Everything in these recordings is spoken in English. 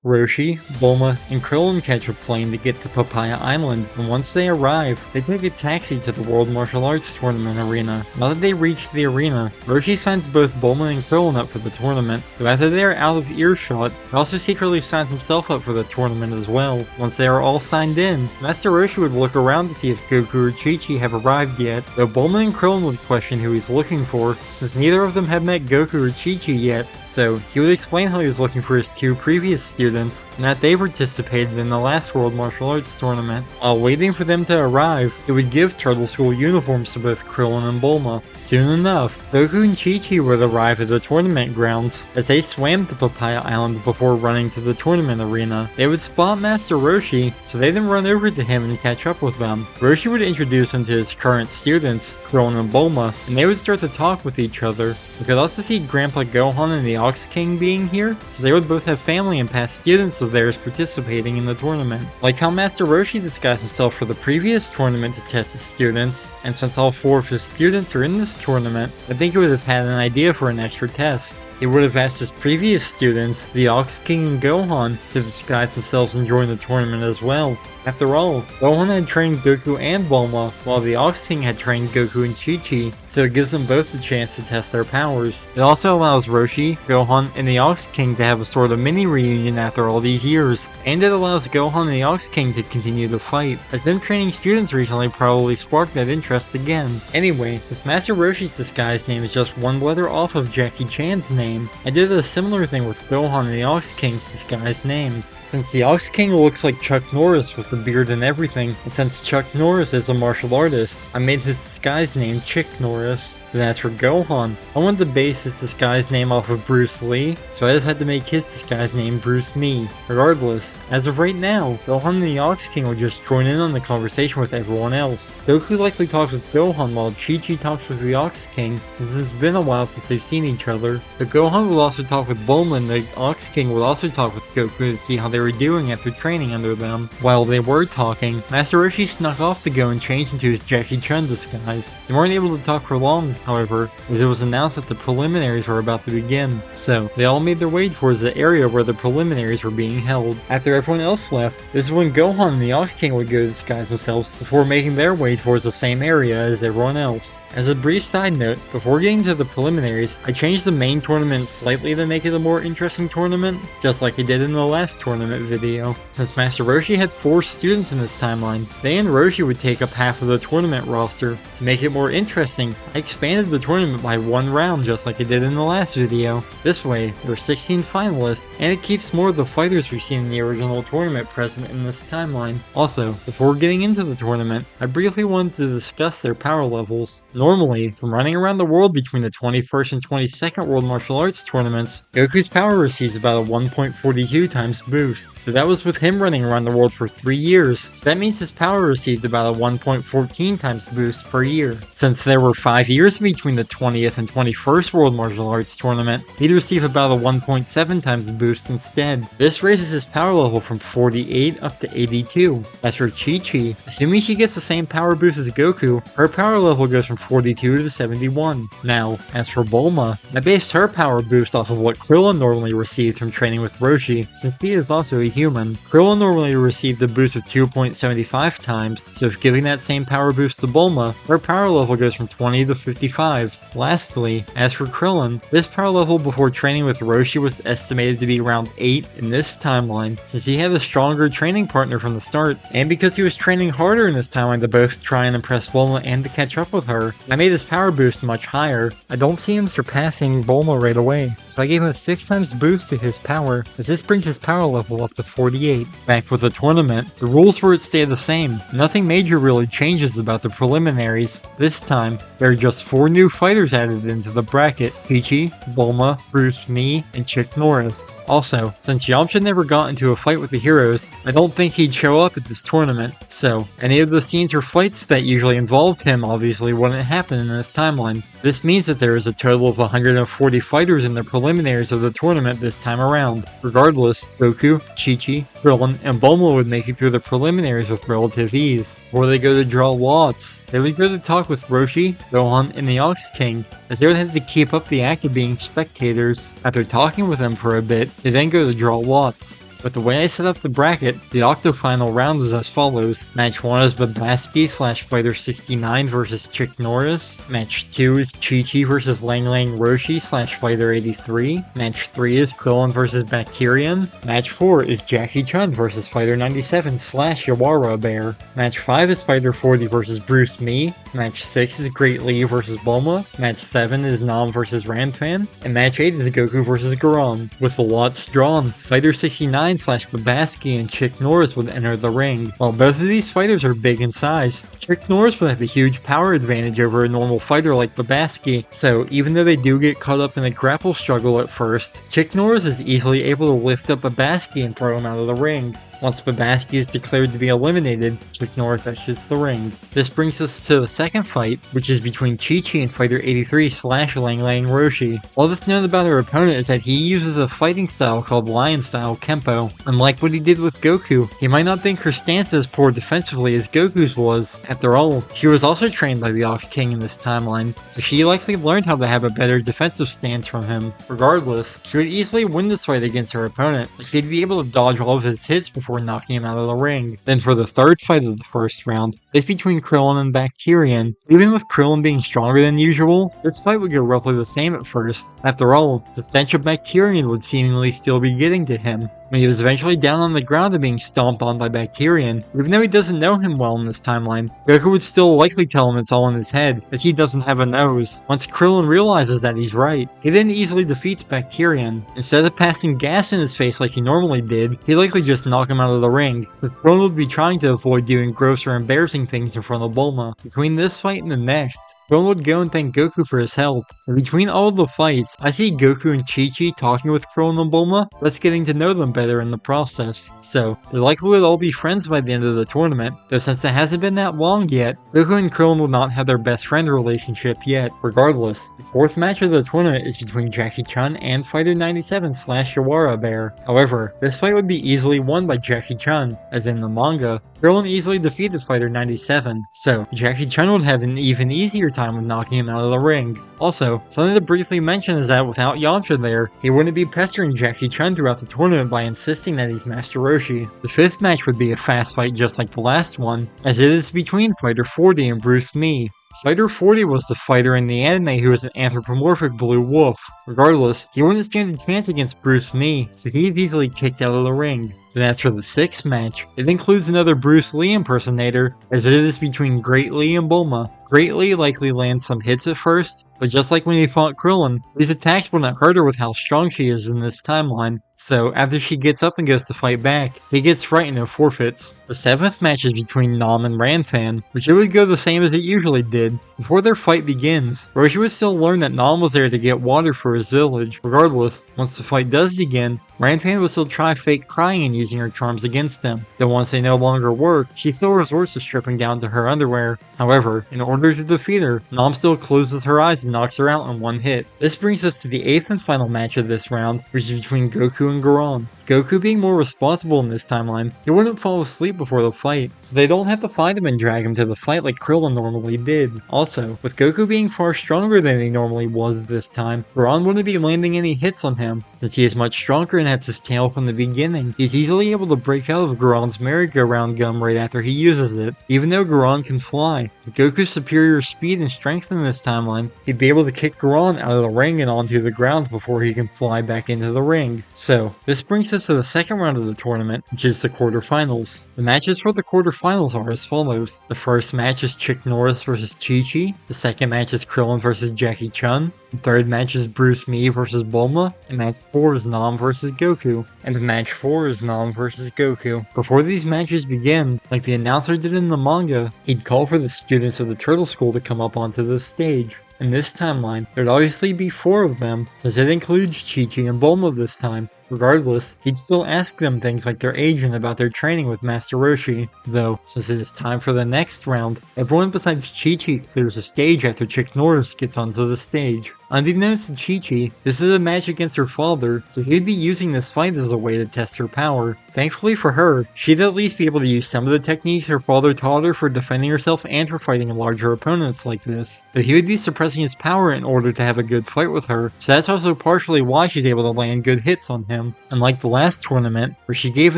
Roshi, Bulma, and Krillin catch a plane to get to Papaya Island, and once they arrive, they take a taxi to the World Martial Arts Tournament arena. Now that they reach the arena, Roshi signs both Bulma and Krillin up for the tournament, so after they are out of earshot, he also secretly signs himself up for the tournament as well. Once they are all signed in, Master Roshi would look around to see if Goku or Chi-Chi have arrived yet, though Bulma and Krillin would question who he's looking for, since neither of them had met Goku or Chi-Chi yet. So, he would explain how he was looking for his two previous students, and that they participated in the last World Martial Arts Tournament. While waiting for them to arrive, he would give Turtle School uniforms to both Krillin and Bulma. Soon enough, Goku and Chi-Chi would arrive at the tournament grounds. As they swam to Papaya Island before running to the tournament arena, they would spot Master Roshi, so they then run over to him and catch up with them. Roshi would introduce them to his current students, Krillin and Bulma, and they would start to talk with each other. We could also see Grandpa Gohan and the Ox King being here, so they would both have family and past students of theirs participating in the tournament. Like how Master Roshi disguised himself for the previous tournament to test his students, and since all four of his students are in this tournament, I think he would have had an idea for an extra test. He would have asked his previous students, the Ox King and Gohan, to disguise themselves and join the tournament as well. After all, Gohan had trained Goku and Bulma, while the Ox King had trained Goku and Chi-Chi, so it gives them both the chance to test their powers. It also allows Roshi, Gohan, and the Ox King to have a sort of mini reunion after all these years, and it allows Gohan and the Ox King to continue to fight, as them training students recently probably sparked that interest again. Anyway, since Master Roshi's disguise name is just one letter off of Jackie Chan's name, I did a similar thing with Gohan and the Ox King's disguise names. Since the Ox King looks like Chuck Norris with the beard and everything, and since Chuck Norris is a martial artist, I made his disguise name Chick Norris. Then as for Gohan, I wanted to base his disguise name off of Bruce Lee, so I just had to make his disguise name Bruce Me. Regardless, as of right now, Gohan and the Ox King will just join in on the conversation with everyone else. Goku likely talks with Gohan while Chi-Chi talks with the Ox King, since it's been a while since they've seen each other. But Gohan will also talk with Bulma, and the Ox King will also talk with Goku to see how they were doing after training under them. While they were talking, Master Roshi snuck off to go and change into his Jackie Chan disguise. They weren't able to talk for long, however, as it was announced that the preliminaries were about to begin, so they all made their way towards the area where the preliminaries were being held. After everyone else left, this is when Gohan and the Ox King would go to disguise themselves before making their way towards the same area as everyone else. As a brief side note, before getting to the preliminaries, I changed the main tournament slightly to make it a more interesting tournament, just like I did in the last tournament video. Since Master Roshi had 4 students in this timeline, they and Roshi would take up half of the tournament roster. To make it more interesting, I expanded the tournament by 1 round just like I did in the last video. This way, there are 16 finalists, and it keeps more of the fighters we've seen in the original tournament present in this timeline. Also, before getting into the tournament, I briefly wanted to discuss their power levels. Normally, from running around the world between the 21st and 22nd World Martial Arts tournaments, Goku's power receives about a 1.42 times boost. So that was with him running around the world for 3 years, so that means his power received about a 1.14 times boost per year. Since there were 5 years between the 20th and 21st World Martial Arts Tournament, he'd receive about a 1.7 times boost instead. This raises his power level from 48 up to 82. As for Chi-Chi, assuming she gets the same power boost as Goku, her power level goes from 42 to 71. Now, as for Bulma, I based her power boost off of what Krillin normally received from training with Roshi, since he is also a human. Krillin normally received a boost of 2.75 times, so if giving that same power boost to Bulma, her power level goes from 20 to 55. Lastly, as for Krillin, this power level before training with Roshi was estimated to be around 8 in this timeline, since he had a stronger training partner from the start, and because he was training harder in this timeline to both try and impress Bulma and to catch up with her, I made his power boost much higher. I don't see him surpassing Bulma right away, so I gave him a 6 times boost to his power, as this brings his power level up to 48. Back with the tournament, the rules for it stay the same. Nothing major really changes about the preliminaries. This time, there are just 4 new fighters added into the bracket: Chi-Chi, Bulma, Bruce Me, and Chick Norris. Also, since Yamcha never got into a fight with the heroes, I don't think he'd show up at this tournament, so any of the scenes or fights that usually involved him obviously wouldn't happen in this timeline. This means that there is a total of 140 fighters in the preliminaries of the tournament this time around. Regardless, Goku, Chi-Chi, Krillin, and Bulma would make it through the preliminaries with relative ease. Before they go to draw lots, they would go to talk with Roshi, Gohan, and the Ox King, as they would have to keep up the act of being spectators. After talking with them for a bit, they then go to draw lots. With the way I set up the bracket, the octo-final round was as follows. Match 1 is Babaski / Fighter 69 versus Chick Norris. Match 2 is Chi-Chi versus Lang Roshi / Fighter 83. Match 3 is Krillin versus Bacterian. Match 4 is Jackie Chun versus Fighter 97 / Yawara Bear. Match 5 is Fighter 40 versus Bruce Mee. Match 6 is Great Lee versus Bulma. Match 7 is Nam versus Ranfan. And Match 8 is Goku versus Goron. With the lots drawn, Fighter 69 / Babaski and Chick Norris would enter the ring. While both of these fighters are big in size, Chick Norris would have a huge power advantage over a normal fighter like Babaski, so even though they do get caught up in a grapple struggle at first, Chick Norris is easily able to lift up Babaski and throw him out of the ring. Once Babaski is declared to be eliminated, Chick Norris exits the ring. This brings us to the second fight, which is between Chi-Chi and Fighter 83 / Lang Roshi. All that's known about her opponent is that he uses a fighting style called Lion Style Kempo. Unlike what he did with Goku, he might not think her stance is as poor defensively as Goku's was. After all, she was also trained by the Ox King in this timeline, so she likely learned how to have a better defensive stance from him. Regardless, she would easily win this fight against her opponent, but she'd be able to dodge all of his hits before knocking him out of the ring. Then for the third fight of the first round, it's between Krillin and Bacterian. Even with Krillin being stronger than usual, this fight would go roughly the same at first. After all, the stench of Bacterian would seemingly still be getting to him. When he was eventually down on the ground and being stomped on by Bacterian, even though he doesn't know him well in this timeline, Goku would still likely tell him it's all in his head, as he doesn't have a nose. Once Krillin realizes that he's right, he then easily defeats Bacterian. Instead of passing gas in his face like he normally did, he'd likely just knock him out of the ring, but Krillin would be trying to avoid doing gross or embarrassing things in front of Bulma. Between this fight and the next, Krillin would go and thank Goku for his help. And between all of the fights, I see Goku and Chi-Chi talking with Krillin and Bulma, thus getting to know them better in the process. So, they likely would all be friends by the end of the tournament, though since it hasn't been that long yet, Goku and Krillin will not have their best friend relationship yet. Regardless, the fourth match of the tournament is between Jackie Chun and Fighter 97 / Yawara Bear. However, this fight would be easily won by Jackie Chun, as in the manga, Krillin easily defeated Fighter 97, so Jackie Chun would have an even easier time with knocking him out of the ring. Also, something to briefly mention is that without Yamcha there, he wouldn't be pestering Jackie Chun throughout the tournament by insisting that he's Master Roshi. The fifth match would be a fast fight just like the last one, as it is between Fighter 40 and Bruce Mee. Fighter 40 was the fighter in the anime who was an anthropomorphic blue wolf. Regardless, he wouldn't stand a chance against Bruce Mee, so he's easily kicked out of the ring. Then as for the sixth match, it includes another Bruce Lee impersonator, as it is between Great Lee and Bulma. Great Lee likely lands some hits at first, but just like when he fought Krillin, these attacks will not hurt her with how strong she is in this timeline. So after she gets up and goes to fight back, he gets frightened and forfeits. The seventh match is between Nam and Ranfan, which it would go the same as it usually did. Before their fight begins, Roshi would still learn that Nam was there to get water for his village. Regardless, once the fight does begin, Ranfan would still try fake crying and using her charms against them. Though once they no longer work, she still resorts to stripping down to her underwear. However, in order to defeat her, Nam still closes her eyes and knocks her out in one hit. This brings us to the eighth and final match of this round, which is between Goku and Goron. Goku being more responsible in this timeline, he wouldn't fall asleep before the fight, so they don't have to find him and drag him to the fight like Krillin normally did. Also, with Goku being far stronger than he normally was this time, Goron wouldn't be landing any hits on him. Since he is much stronger and has his tail from the beginning, he's easily able to break out of Goron's merry-go-round gum right after he uses it. Even though Goron can fly, with Goku's superior speed and strength in this timeline, he'd be able to kick Goron out of the ring and onto the ground before he can fly back into the ring. So, this brings us to the second round of the tournament, which is the quarterfinals. The matches for the quarterfinals are as follows. The first match is Chick Norris vs Chi-Chi. The second match is Krillin vs Jackie Chun. The third match is Bruce Mee vs Bulma. And match 4 is Nam vs Goku. And match 4 is Nam vs Goku. Before these matches begin, like the announcer did in the manga, he'd call for the students of the Turtle School to come up onto the stage. In this timeline, there'd obviously be 4 of them, since it includes Chi-Chi and Bulma this time. Regardless, he'd still ask them things like their age and about their training with Master Roshi. Though, since it is time for the next round, everyone besides Chi-Chi clears the stage after Chick Norris gets onto the stage. Unbeknownst to Chi-Chi, this is a match against her father, so he'd be using this fight as a way to test her power. Thankfully for her, she'd at least be able to use some of the techniques her father taught her for defending herself and for fighting larger opponents like this. But he would be suppressing his power in order to have a good fight with her, so that's also partially why she's able to land good hits on him. Unlike the last tournament, where she gave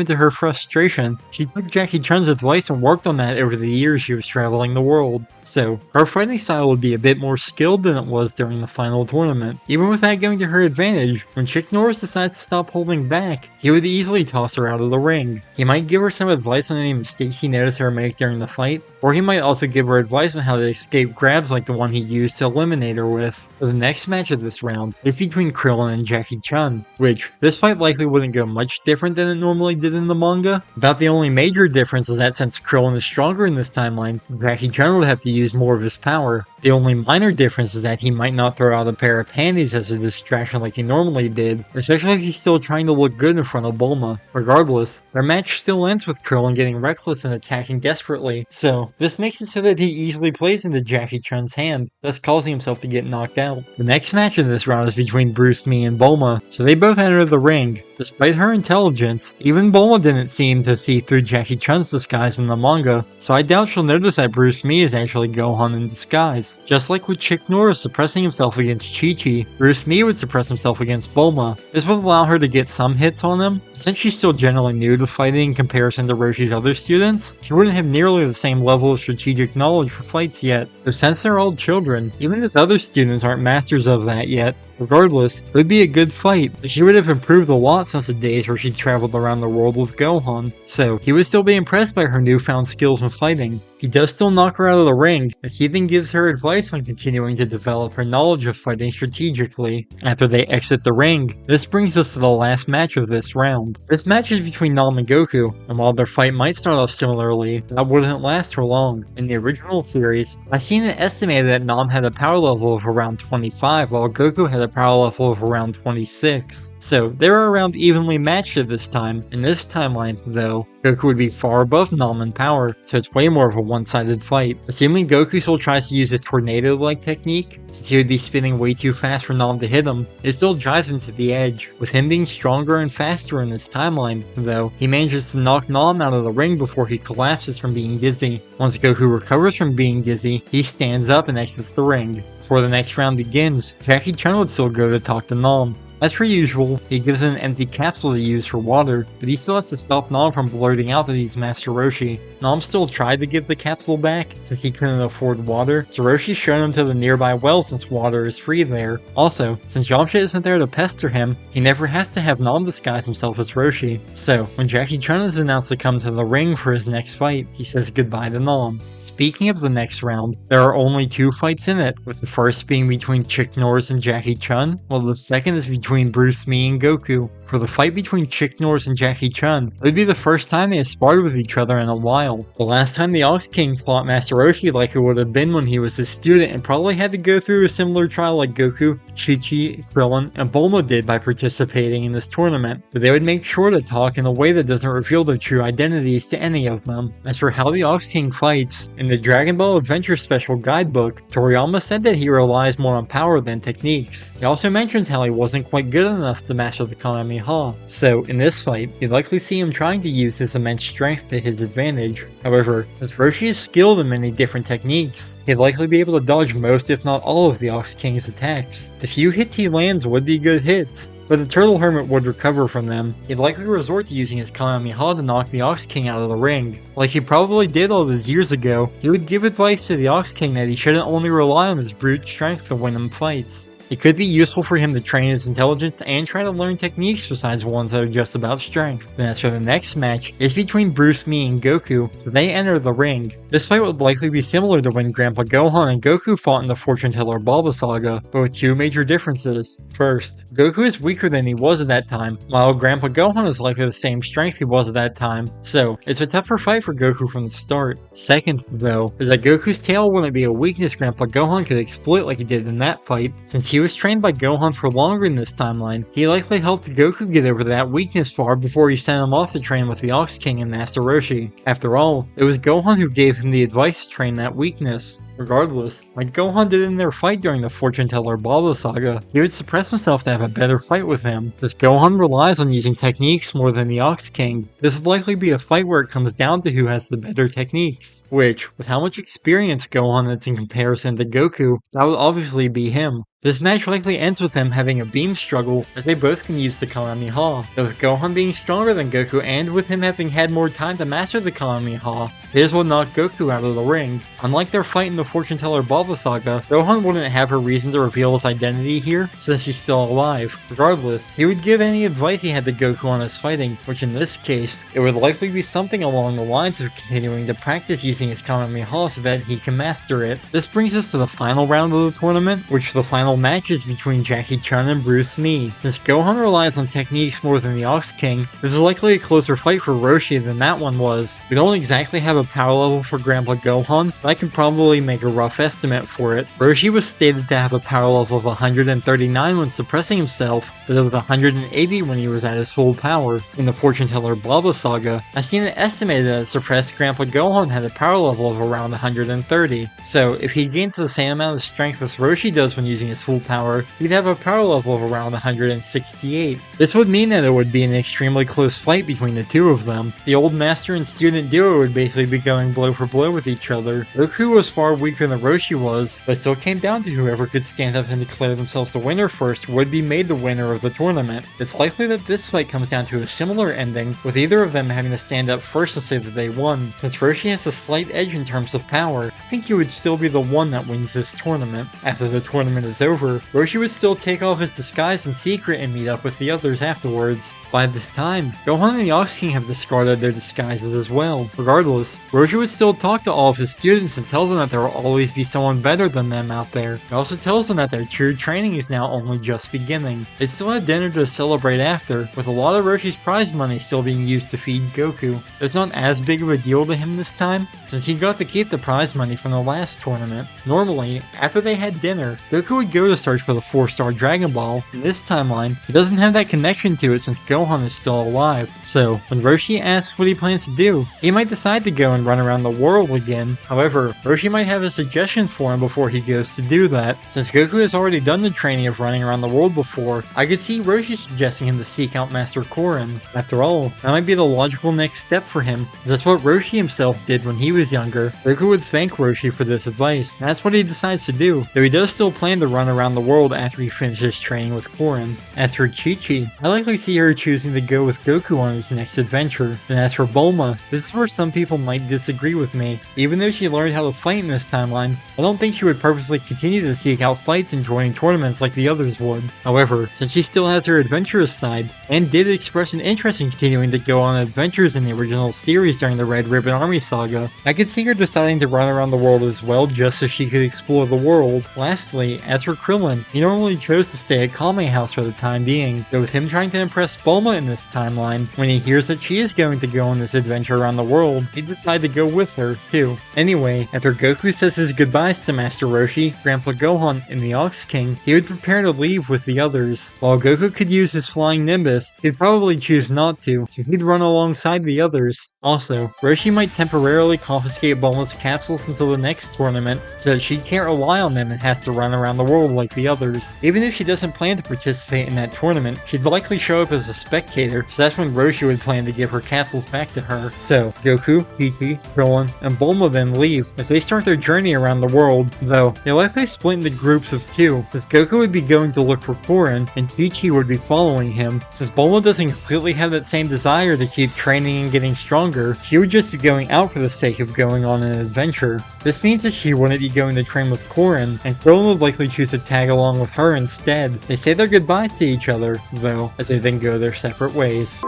into her frustration, she took Jackie Chun's advice and worked on that over the years she was traveling the world. So, her fighting style would be a bit more skilled than it was during the final tournament. Even with that going to her advantage, when Chick Norris decides to stop holding back, he would easily toss her out of the ring. He might give her some advice on any mistakes he noticed her make during the fight, or he might also give her advice on how to escape grabs like the one he used to eliminate her with. For the next match of this round is between Krillin and Jackie Chun, which, this fight likely wouldn't go much different than it normally did in the manga. About the only major difference is that since Krillin is stronger in this timeline, Jackie Chun would have to use more of his power. The only minor difference is that he might not throw out a pair of panties as a distraction like he normally did, especially if he's still trying to look good in front of Bulma. Regardless, their match still ends with Krillin getting reckless and attacking desperately, so this makes it so that he easily plays into Jackie Chun's hand, thus causing himself to get knocked out. The next match of this round is between Bruce Mee and Bulma, so they both enter the ring. Despite her intelligence, even Bulma didn't seem to see through Jackie Chun's disguise in the manga, so I doubt she'll notice that Bruce Mee is actually Gohan in disguise. Just like with Chick Norris suppressing himself against Chi-Chi, Bruce Mee would suppress himself against Bulma. This would allow her to get some hits on him. Since she's still generally new to fighting in comparison to Roshi's other students, she wouldn't have nearly the same level of strategic knowledge for fights yet. So since they're all children, even his other students aren't masters of that yet. Regardless, it would be a good fight, but she would have improved a lot since the days where she traveled around the world with Gohan, so he would still be impressed by her newfound skills in fighting. He does still knock her out of the ring, as he then gives her advice on continuing to develop her knowledge of fighting strategically. After they exit the ring, this brings us to the last match of this round. This match is between Nam and Goku, and while their fight might start off similarly, that wouldn't last for long. In the original series, I've seen it estimated that Nam had a power level of around 25, while Goku had a power level of around 26. So, they were around evenly matched at this time. In this timeline, though, Goku would be far above Nam in power, so it's way more of a one-sided fight. Assuming Goku still tries to use his tornado-like technique, since he would be spinning way too fast for Nam to hit him, it still drives him to the edge. With him being stronger and faster in this timeline, though, he manages to knock Nam out of the ring before he collapses from being dizzy. Once Goku recovers from being dizzy, he stands up and exits the ring. Before the next round begins, Jackie Chun would still go to talk to Nam. As per usual, he gives an empty capsule to use for water, but he still has to stop Nam from blurting out that he's Master Roshi. Nam still tried to give the capsule back, since he couldn't afford water, so Roshi's shown him to the nearby well since water is free there. Also, since Yamcha isn't there to pester him, he never has to have Nam disguise himself as Roshi. So, when Jackie Chun is announced to come to the ring for his next fight, he says goodbye to Nam. Speaking of the next round, there are only 2 fights in it, with the first being between Chick Norris and Jackie Chun, while the second is between Bruce Mee and Goku. For the fight between Chick Norris and Jackie Chun, it would be the first time they have sparred with each other in a while. The last time the Ox King fought Master Roshi like it would have been when he was his student and probably had to go through a similar trial like Goku, Chi-Chi, Krillin, and Bulma did by participating in this tournament, but they would make sure to talk in a way that doesn't reveal their true identities to any of them. As for how the Ox King fights, in the Dragon Ball Adventure Special Guidebook, Toriyama said that he relies more on power than techniques. He also mentions how he wasn't quite good enough to master the Kamehameha, so in this fight, you'd likely see him trying to use his immense strength to his advantage. However, since Roshi is skilled in many different techniques, he'd likely be able to dodge most if not all of the Ox King's attacks. The few hits he lands would be good hits, but the Turtle Hermit would recover from them. He'd likely resort to using his Kamehameha to knock the Ox King out of the ring. Like he probably did all those years ago, he would give advice to the Ox King that he shouldn't only rely on his brute strength to win him fights. It could be useful for him to train his intelligence and try to learn techniques besides ones that are just about strength. Then as for the next match, it's between Bruce Mee and Goku, so they enter the ring. This fight would likely be similar to when Grandpa Gohan and Goku fought in the Fortune Teller Baba Saga, but with 2 major differences. First, Goku is weaker than he was at that time, while Grandpa Gohan is likely the same strength he was at that time, so it's a tougher fight for Goku from the start. Second, though, is that Goku's tail wouldn't be a weakness Grandpa Gohan could exploit like he did in that fight, since he was trained by Gohan for longer in this timeline, he likely helped Goku get over that weakness far before he sent him off to train with the Ox King and Master Roshi. After all, it was Gohan who gave him the advice to train that weakness. Regardless, like Gohan did in their fight during the Fortune Teller Baba saga, he would suppress himself to have a better fight with him. Since Gohan relies on using techniques more than the Ox King, this would likely be a fight where it comes down to who has the better techniques. Which, with how much experience Gohan has in comparison to Goku, that would obviously be him. This match likely ends with them having a beam struggle, as they both can use the Kamehameha. Though with Gohan being stronger than Goku and with him having had more time to master the Kamehameha, this will knock Goku out of the ring. Unlike their fight in the Fortune Teller Baba saga, Gohan wouldn't have a reason to reveal his identity here, since he's still alive. Regardless, he would give any advice he had to Goku on his fighting, which in this case, it would likely be something along the lines of continuing to practice using his Kamehameha so that he can master it. This brings us to the final round of the tournament, which the final matches between Jackie Chun and Bruce Lee. Since Gohan relies on techniques more than the Ox King, this is likely a closer fight for Roshi than that one was. We don't exactly have a power level for Grandpa Gohan, but I can probably make a rough estimate for it. Roshi was stated to have a power level of 139 when suppressing himself, but it was 180 when he was at his full power. In the Fortune Teller Baba saga, I've seen it estimated that suppressed Grandpa Gohan had a power level of around 130. So if he gains the same amount of strength as Roshi does when using his full power, he'd have a power level of around 168. This would mean that it would be an extremely close fight between the two of them. The old master and student duo would basically be going blow for blow with each other. Goku was far weaker than Roshi was, but still came down to whoever could stand up and declare themselves the winner first would be made the winner of the tournament. It's likely that this fight comes down to a similar ending, with either of them having to stand up first to say that they won. Since Roshi has a slight edge in terms of power, I think he would still be the one that wins this tournament. After the tournament is over, Roshi would still take off his disguise in secret and meet up with the others afterwards. By this time, Gohan and the Ox King have discarded their disguises as well. Regardless, Roshi would still talk to all of his students and tell them that there will always be someone better than them out there. He also tells them that their true training is now only just beginning. They still have dinner to celebrate after, with a lot of Roshi's prize money still being used to feed Goku. It's not as big of a deal to him this time, since he got to keep the prize money from the last tournament. Normally, after they had dinner, Goku would go to search for the 4-star Dragon Ball. In this timeline, he doesn't have that connection to it since Gohan is still alive. So, when Roshi asks what he plans to do, he might decide to go and run around the world again. However, Roshi might have a suggestion for him before he goes to do that. Since Goku has already done the training of running around the world before, I could see Roshi suggesting him to seek out Master Korin. After all, that might be the logical next step for him, since that's what Roshi himself did when he was younger. Goku would thank Roshi for this advice, and that's what he decides to do, though he does still plan to run around the world after he finishes training with Korin. As for Chi-Chi, I likely see her choosing to go with Goku on his next adventure. And as for Bulma, this is where some people might disagree with me. Even though she learned how to fight in this timeline, I don't think she would purposely continue to seek out fights and joining tournaments like the others would. However, since she still has her adventurous side, and did express an interest in continuing to go on adventures in the original series during the Red Ribbon Army saga, I could see her deciding to run around the world as well just so she could explore the world. Lastly, as for Krillin, he normally chose to stay at Kame House for the time being, but with him trying to impress Bulma in this timeline, when he hears that she is going to go on this adventure around the world, he'd decide to go with her, too. Anyway, after Goku says his goodbyes to Master Roshi, Grandpa Gohan, and the Ox King, he would prepare to leave with the others. While Goku could use his flying Nimbus, he'd probably choose not to, so he'd run alongside the others. Also, Roshi might temporarily confiscate Bulma's capsules until the next tournament, so that she can't rely on them and has to run around the world like the others. Even if she doesn't plan to participate in that tournament, she'd likely show up as a spectator, so that's when Roshi would plan to give her capsules back to her. So, Goku, Chi-Chi, Krillin, and Bulma then leave as they start their journey around the world, though they likely split into groups of two, as Goku would be going to look for Korin, and Chi-Chi would be following him. Since Bulma doesn't completely have that same desire to keep training and getting stronger, she would just be going out for the sake of going on an adventure. This means that she wouldn't be going to train with Korin, and Krillin would likely choose to tag along with her instead. They say their goodbyes to each other, though, as they then go their separate ways.